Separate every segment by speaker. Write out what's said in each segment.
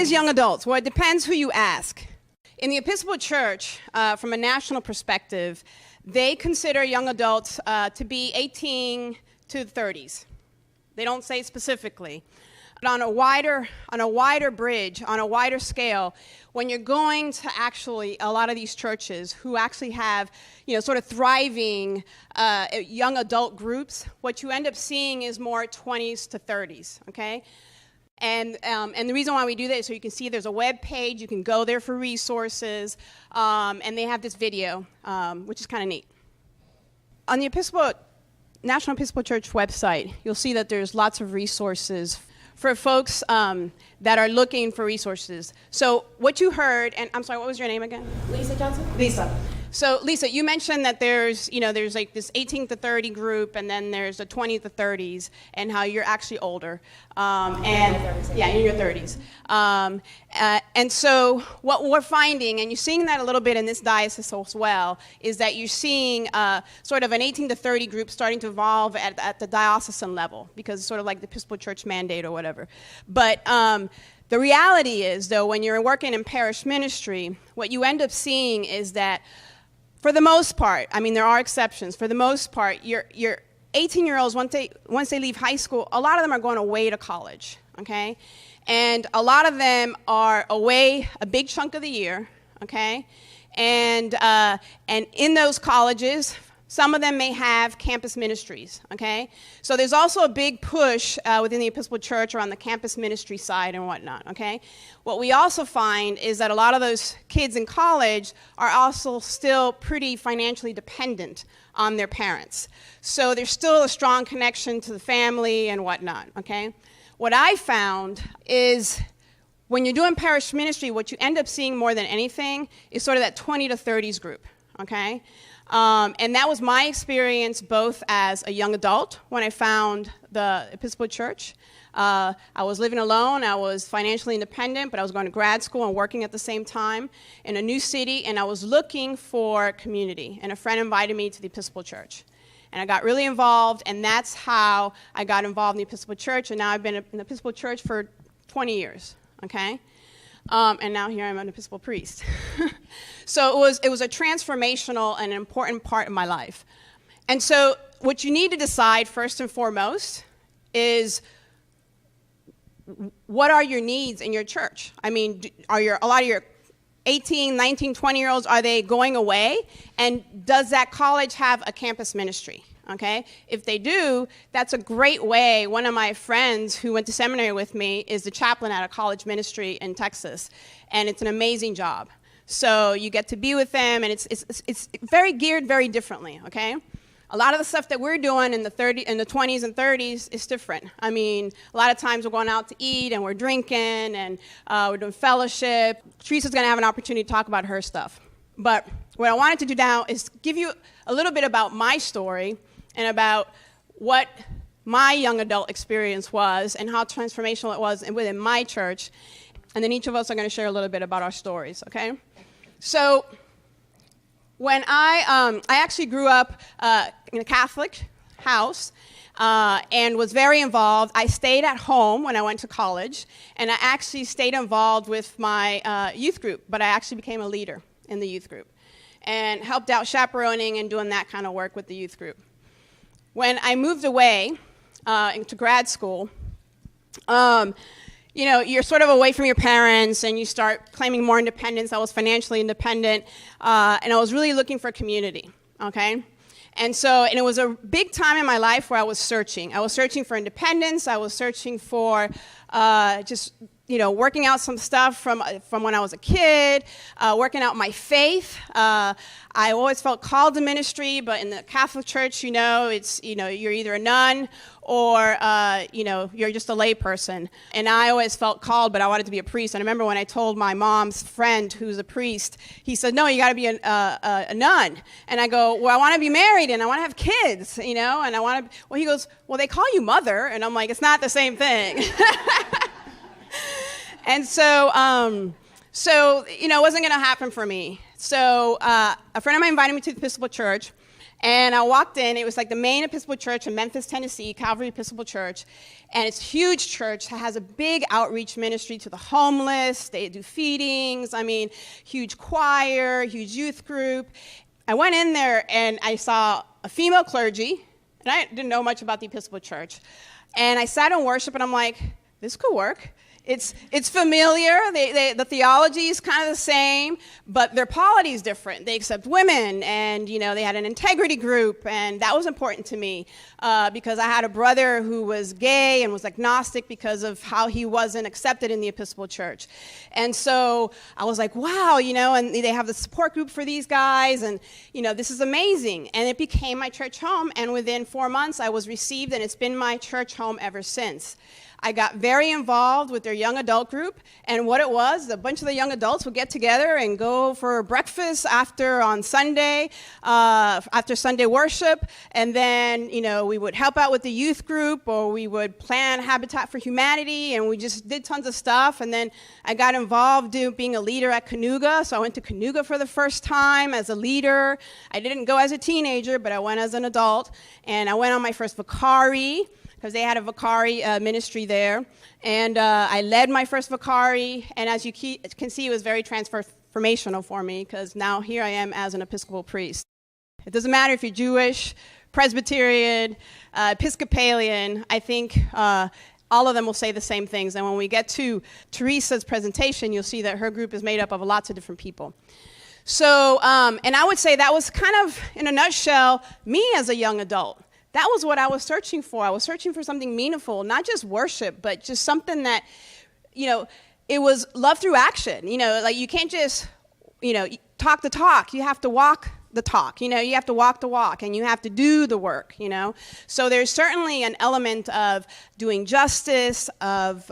Speaker 1: is young adults? Well, it depends who you ask. In the Episcopal Church, from a national perspective, they consider young adults to be 18 to the 30s. They don't say specifically. But on a wider bridge, on a wider scale, when you're going to actually a lot of these churches who actually have, sort of thriving young adult groups, what you end up seeing is more 20s to 30s, okay? And the reason why we do that is so you can see there's a web page, you can go there for resources, and they have this video, which is kind of neat. On the National Episcopal Church website, you'll see that there's lots of resources for folks that are looking for resources. So what you heard, and I'm sorry, what was your name again?
Speaker 2: Lisa Johnson?
Speaker 1: Lisa. So Lisa, you mentioned that there's like this 18 to 30 group, and then there's the 20 to 30s, and how you're actually older. In your 30s. And so what we're finding, and you're seeing that a little bit in this diocese as well, is that you're seeing sort of an 18 to 30 group starting to evolve at the diocesan level, because it's sort of like the Episcopal Church mandate or whatever. But the reality is, though, when you're working in parish ministry, what you end up seeing is that for the most part, I mean, there are exceptions. For the most part, your 18-year-olds, once they leave high school, a lot of them are going away to college, okay? And a lot of them are away a big chunk of the year, okay? And in those colleges, some of them may have campus ministries, okay? So there's also a big push within the Episcopal Church around the campus ministry side and whatnot, okay? What we also find is that a lot of those kids in college are also still pretty financially dependent on their parents. So there's still a strong connection to the family and whatnot, okay? What I found is when you're doing parish ministry, what you end up seeing more than anything is sort of that 20 to 30s group, okay? And that was my experience both as a young adult when I found the Episcopal Church. I was living alone, I was financially independent, but I was going to grad school and working at the same time in a new city, and I was looking for community, and a friend invited me to the Episcopal Church. And I got really involved, and that's how I got involved in the Episcopal Church, and now I've been in the Episcopal Church for 20 years, okay? And now here I'm an Episcopal priest. So it was a transformational and important part of my life. And so what you need to decide first and foremost is what are your needs in your church? I mean, a lot of your 18, 19, 20-year-olds, are they going away? And does that college have a campus ministry? Okay? If they do, that's a great way. One of my friends who went to seminary with me is the chaplain at a college ministry in Texas, and it's an amazing job. So you get to be with them, and it's very geared very differently, okay? A lot of the stuff that we're doing in the 20s and 30s is different. I mean, a lot of times we're going out to eat, and we're drinking, and we're doing fellowship. Teresa's going to have an opportunity to talk about her stuff. But what I wanted to do now is give you a little bit about my story and about what my young adult experience was and how transformational it was within my church. And then each of us are going to share a little bit about our stories, okay? So when I actually grew up in a Catholic house and was very involved. I stayed at home when I went to college, and I actually stayed involved with my youth group, but I actually became a leader in the youth group and helped out chaperoning and doing that kind of work with the youth group. When I moved away into grad school, you're sort of away from your parents, and you start claiming more independence. I was financially independent, and I was really looking for community, okay? And it was a big time in my life where I was searching. I was searching for independence. I was searching for working out some stuff from when I was a kid, working out my faith. I always felt called to ministry, but in the Catholic Church, it's, you're either a nun or, you're just a lay person. And I always felt called, but I wanted to be a priest. And I remember when I told my mom's friend who's a priest, he said, no, you got to be a nun. And I go, well, I want to be married and I want to have kids, and I want to, well, he goes, well, they call you mother. And I'm like, it's not the same thing. And it wasn't going to happen for me. So a friend of mine invited me to the Episcopal Church, And I walked in, it was like the main Episcopal church in Memphis, Tennessee, Calvary Episcopal Church. And it's a huge church, has a big outreach ministry to the homeless. They do feedings, huge choir, huge youth group. I went in there and I saw a female clergy, and I didn't know much about the Episcopal Church. And I sat in worship and I'm like, this could work. It's familiar. The theology is kind of the same, but their polity is different. They accept women, and they had an integrity group, and that was important to me because I had a brother who was gay and was agnostic because of how he wasn't accepted in the Episcopal Church. And so I was like, wow, and they have the support group for these guys, and this is amazing. And it became my church home, and within 4 months I was received, and it's been my church home ever since. I got very involved with their young adult group, and what it was, a bunch of the young adults would get together and go for breakfast on Sunday, after Sunday worship, and then, we would help out with the youth group, or we would plan Habitat for Humanity, and we just did tons of stuff, and then I got involved being a leader at Canuga, so I went to Canuga for the first time as a leader. I didn't go as a teenager, but I went as an adult, and I went on my first Vicari, because they had a Vicari ministry there. And I led my first Vicari, and as you can see, it was very transformational for me, because now here I am as an Episcopal priest. It doesn't matter if you're Jewish, Presbyterian, Episcopalian, I think all of them will say the same things. And when we get to Teresa's presentation, you'll see that her group is made up of lots of different people. So, and I would say that was kind of, in a nutshell, me as a young adult. That was what I was searching for. I was searching for something meaningful, not just worship, but just something that, it was love through action. Like you can't just, talk the talk. You have to walk the talk. You have to walk the walk, and you have to do the work, So there's certainly an element of doing justice, of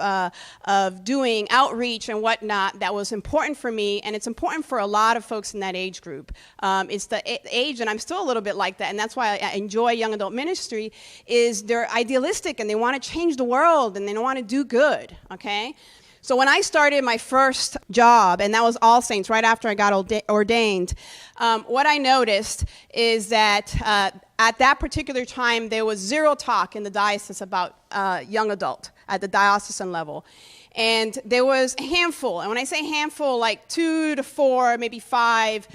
Speaker 1: doing outreach and whatnot that was important for me, and it's important for a lot of folks in that age group. It's the age, and I'm still a little bit like that, and that's why I enjoy young adult ministry, is they're idealistic, and they want to change the world, and they want to do good, okay? So when I started my first job, and that was All Saints, right after I got ordained, what I noticed is that at that particular time, there was zero talk in the diocese about young adult at the diocesan level. And there was a handful, and when I say handful, like 2 to 4, maybe 5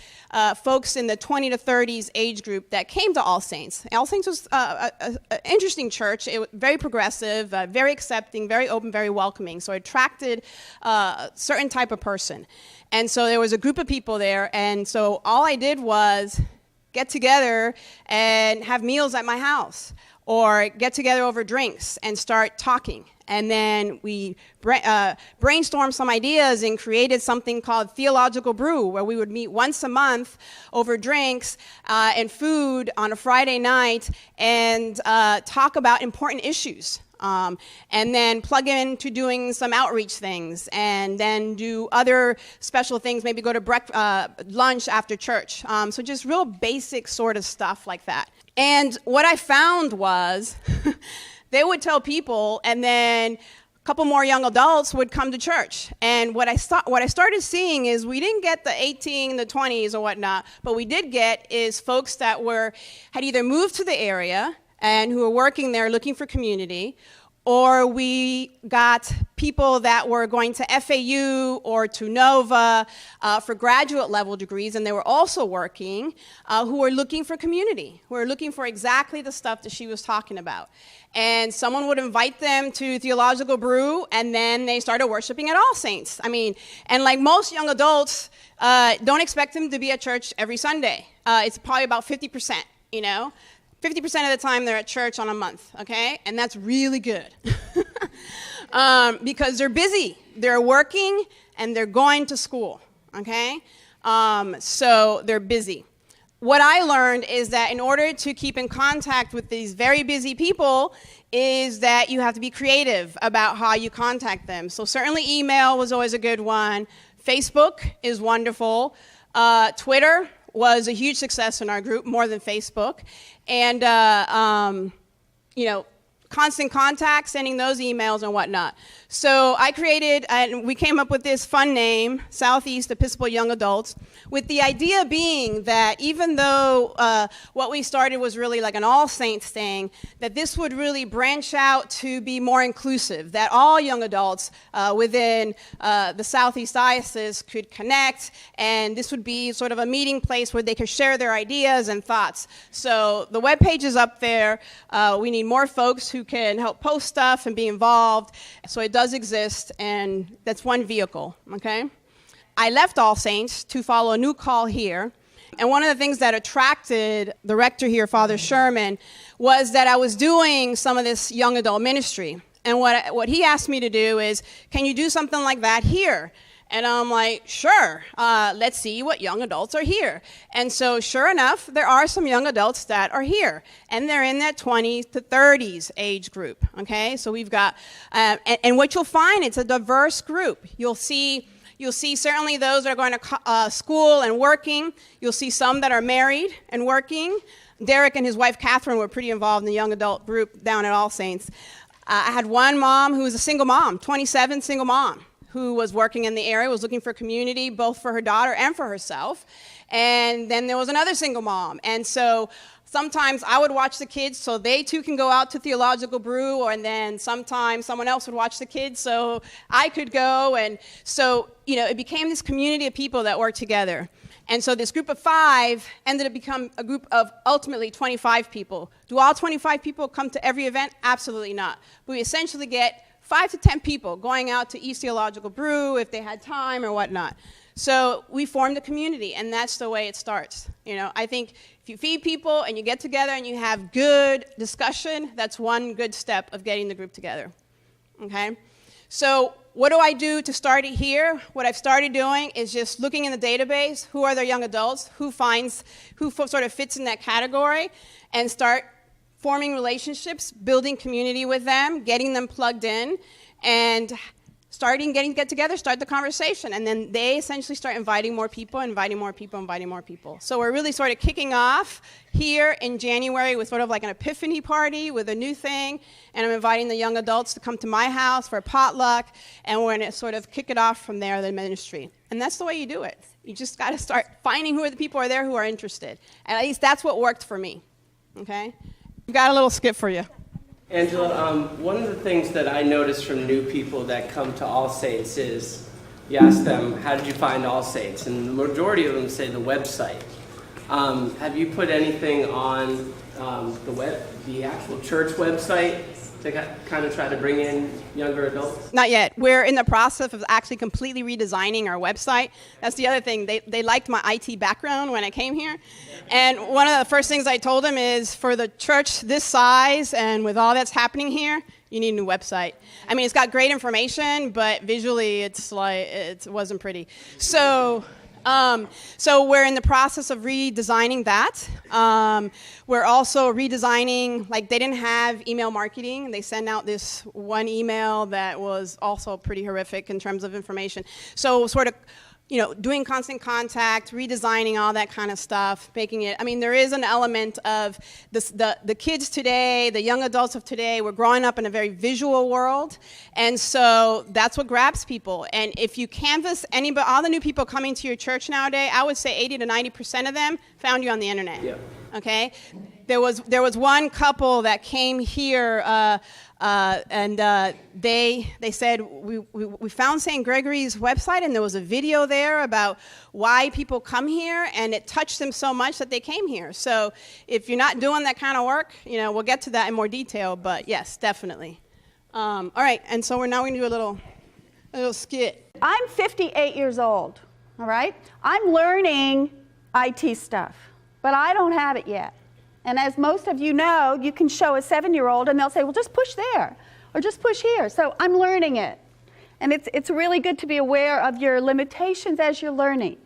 Speaker 1: folks in the 20 to 30s age group that came to All Saints. All Saints was an interesting church. It was very progressive, very accepting, very open, very welcoming. So it attracted a certain type of person. And so there was a group of people there, and so all I did was get together and have meals at my house, or get together over drinks and start talking. And then we brainstormed some ideas and created something called Theological Brew, where we would meet once a month over drinks and food on a Friday night and talk about important issues. And then plug into doing some outreach things, and then do other special things, maybe go to lunch after church. So just real basic sort of stuff like that. And what I found was they would tell people, and then a couple more young adults would come to church. And what I started seeing is we didn't get the 18, the 20s or whatnot, but we did get is folks that had either moved to the area and who were working there looking for community, or we got people that were going to FAU or to Nova for graduate level degrees, and they were also working, who were looking for community, who were looking for exactly the stuff that she was talking about. And someone would invite them to Theological Brew, and then they started worshiping at All Saints. And like most young adults, don't expect them to be at church every Sunday. It's probably about 50%, 50% of the time they're at church on a month, okay? And that's really good. Because they're busy. They're working and they're going to school, okay? So they're busy. What I learned is that in order to keep in contact with these very busy people is that you have to be creative about how you contact them. So certainly email was always a good one. Facebook is wonderful. Twitter was a huge success in our group, more than Facebook. And, constant contact, sending those emails and whatnot. So I created, and we came up with this fun name, Southeast Episcopal Young Adults, with the idea being that even though what we started was really like an All Saints thing, that this would really branch out to be more inclusive, that all young adults within the Southeast Diocese could connect, and this would be sort of a meeting place where they could share their ideas and thoughts. So the webpage is up there. We need more folks who can help post stuff and be involved. So it does exist, and that's one vehicle, okay? I left All Saints to follow a new call here. And one of the things that attracted the rector here, Father Sherman, was that I was doing some of this young adult ministry. And what he asked me to do is, can you do something like that here? And I'm like, sure, let's see what young adults are here. And so sure enough, there are some young adults that are here. And they're in that 20s to 30s age group, okay? So we've got, and what you'll find, it's a diverse group. You'll see certainly those that are going to school and working. You'll see some that are married and working. Derek and his wife, Catherine, were pretty involved in the young adult group down at All Saints. I had one mom who was a single mom, 27, single mom, who was working in the area, was looking for community, both for her daughter and for herself. And then there was another single mom. And so sometimes I would watch the kids so they too can go out to Theological Brew, and then sometimes someone else would watch the kids so I could go. And so, you know, it became this community of people that worked together. And so this group of 5 ended up becoming a group of ultimately 25 people. Do all 25 people come to every event? Absolutely not. But we essentially get 5 to 10 people going out to East Theological Brew if they had time or whatnot. So we formed a community, and that's the way it starts. You know, I think if you feed people and you get together and you have good discussion, that's one good step of getting the group together. Okay? So what do I do to start it here? What I've started doing is just looking in the database, who are their young adults, who sort of fits in that category, and start forming relationships, building community with them, getting them plugged in, and get together, start the conversation. And then they essentially start inviting more people. So we're really sort of kicking off here in January with sort of like an epiphany party with a new thing. And I'm inviting the young adults to come to my house for a potluck. And we're going to sort of kick it off from there, the ministry. And that's the way you do it. You just got to start finding who are the people are there who are interested. And at least that's what worked for me. Okay? We've got a little skit for you.
Speaker 2: Angela, one of the things that I notice from new people that come to All Saints is you ask them, how did you find All Saints? And the majority of them say the website. Have you put anything on the actual church website to kind of try to bring in younger adults?
Speaker 1: Not yet. We're in the process of actually completely redesigning our website. That's the other thing. They liked my IT background when I came here. And one of the first things I told them is, for the church this size and with all that's happening here, you need a new website. I mean, it's got great information, but visually it's like, it wasn't pretty. So we're in the process of redesigning that. We're also redesigning, like, they didn't have email marketing. They sent out this one email that was also pretty horrific in terms of information. So sort of, you know, doing constant contact, redesigning all that kind of stuff, making it, I mean, there is an element of this, the kids today, the young adults of today, we're growing up in a very visual world, and so that's what grabs people. And if you canvass anybody, all the new people coming to your church nowadays, I would say 80 to 90% of them found you on the internet. Yeah. Okay? There was one couple that came here, and they said, we found St. Gregory's website, and there was a video there about why people come here, and it touched them so much that they came here. So if you're not doing that kind of work, you know, we'll get to that in more detail, but yes, definitely. All right, and so we're now going to do a little skit.
Speaker 3: I'm 58 years old, all right? I'm learning IT stuff, but I don't have it yet. And as most of you know, you can show a 7-year-old and they'll say, well, just push there or just push here. So I'm learning it. And it's really good to be aware of your limitations as you're learning.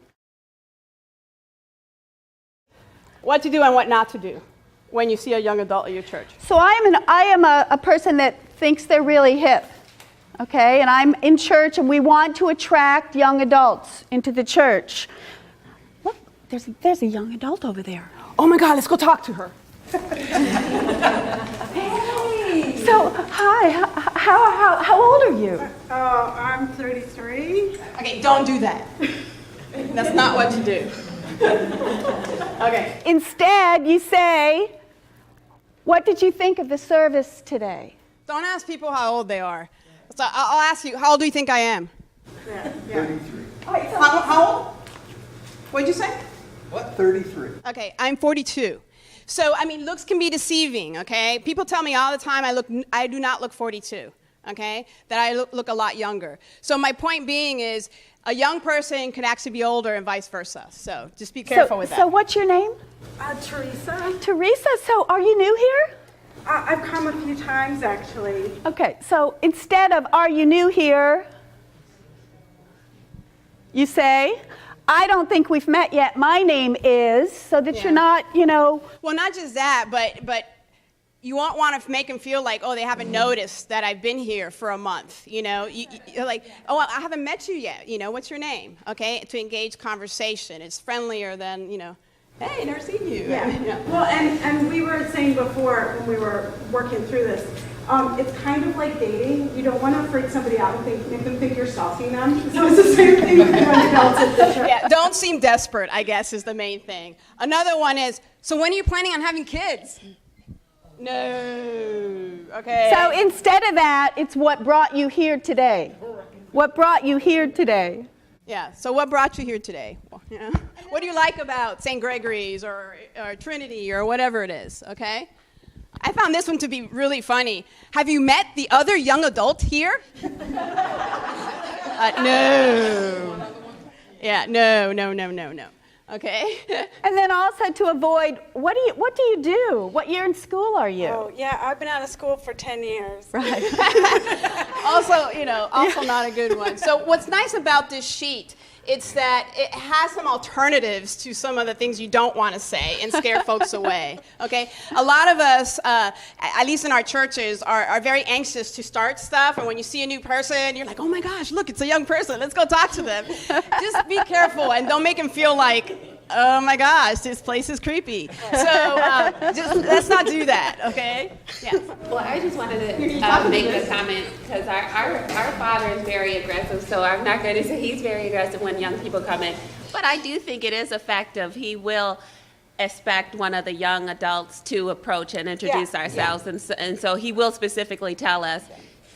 Speaker 1: What to do and what not to do when you see a young adult at your church.
Speaker 3: So I am a person that thinks they're really hip, okay? And I'm in church and we want to attract young adults into the church. Look, there's a young adult over there.
Speaker 1: Oh my God, let's go talk to her.
Speaker 3: Hey, So, hi, how old are you?
Speaker 4: I'm 33.
Speaker 1: Okay, don't do that. That's not what you do. Okay.
Speaker 3: Instead, you say, what did you think of the service today?
Speaker 1: Don't ask people how old they are. So I'll ask you, how old do you think I am?
Speaker 4: Yeah.
Speaker 5: 33.
Speaker 1: All right, so how old? What'd you say?
Speaker 5: What? 33.
Speaker 1: Okay, I'm 42. So, I mean, looks can be deceiving, okay? People tell me all the time I do not look 42, okay? That I look a lot younger. So my point being is a young person can actually be older and vice versa. So just be careful with that.
Speaker 3: So what's your name?
Speaker 4: Teresa.
Speaker 3: Teresa, so are you new here?
Speaker 4: I've come a few times, actually.
Speaker 3: Okay, so instead of are you new here, you say, I don't think we've met yet. My name is, so that you're not,
Speaker 1: Well, not just that, but you won't want to make them feel like, oh, they haven't noticed that I've been here for a month. You're like, oh, I haven't met you yet. What's your name? Okay, to engage conversation. It's friendlier than, hey, never seen you.
Speaker 4: Yeah. Well, and we were saying before when we were working through this, it's kind of like dating. You don't want to freak somebody out and make them think you're stalking them. So it's the same thing with young adults at the church.
Speaker 1: Yeah, don't seem desperate, I guess, is the main thing. Another one is, so when are you planning on having kids? No. Okay.
Speaker 3: So instead of that, it's what brought you here today. What brought you here today?
Speaker 1: Yeah, so what brought you here today? What do you like about St. Gregory's or Trinity or whatever it is, okay? I found this one to be really funny. Have you met the other young adult here? No. Yeah, no. Okay.
Speaker 3: And then also to avoid, what do you do? What year in school are you?
Speaker 4: Oh, yeah, I've been out of school for 10 years.
Speaker 3: Right.
Speaker 1: Also not a good one. So what's nice about this sheet, it's that it has some alternatives to some of the things you don't want to say and scare folks away, okay? A lot of us, at least in our churches, are very anxious to start stuff, and when you see a new person, you're like, oh my gosh, look, it's a young person, let's go talk to them. Just be careful and don't make them feel like, oh my gosh, this place is creepy. So just let's not do that, okay? Yes.
Speaker 6: Well, I just wanted to make a comment because our father is very aggressive, so I'm not going to say he's very aggressive when young people come in. But I do think it is effective. He will expect one of the young adults to approach and introduce ourselves, and so he will specifically tell us,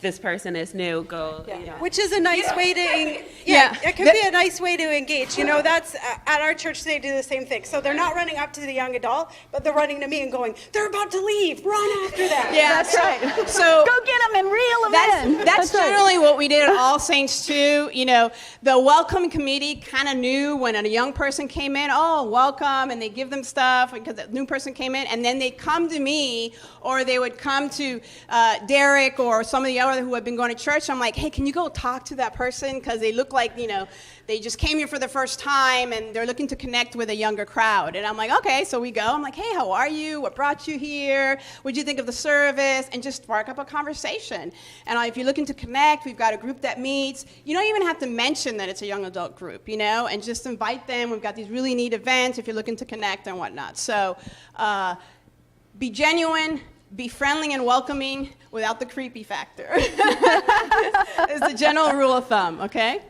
Speaker 6: this person is new, go,
Speaker 4: Which is a nice way to, it can be a nice way to engage. That's, at our church, they do the same thing. So they're not running up to the young adult, but they're running to me and going, they're about to leave, run after them.
Speaker 1: Yeah,
Speaker 3: That's right.
Speaker 1: So
Speaker 3: Go get them and reel them in.
Speaker 1: That's
Speaker 3: right.
Speaker 1: generally what we did at All Saints too. The welcome committee kind of knew when a young person came in, oh, welcome, and they give them stuff because the new person came in, and then they come to me, or they would come to Derek or some of the other who had been going to church. I'm like, hey, can you go talk to that person? Because they look like, they just came here for the first time and they're looking to connect with a younger crowd. And I'm like, okay, so we go. I'm like, hey, how are you? What brought you here? What'd you think of the service? And just spark up a conversation. And if you're looking to connect, we've got a group that meets. You don't even have to mention that it's a young adult group, and just invite them. We've got these really neat events if you're looking to connect and whatnot. So be genuine. Be friendly and welcoming without the creepy factor. Is the general rule of thumb, okay?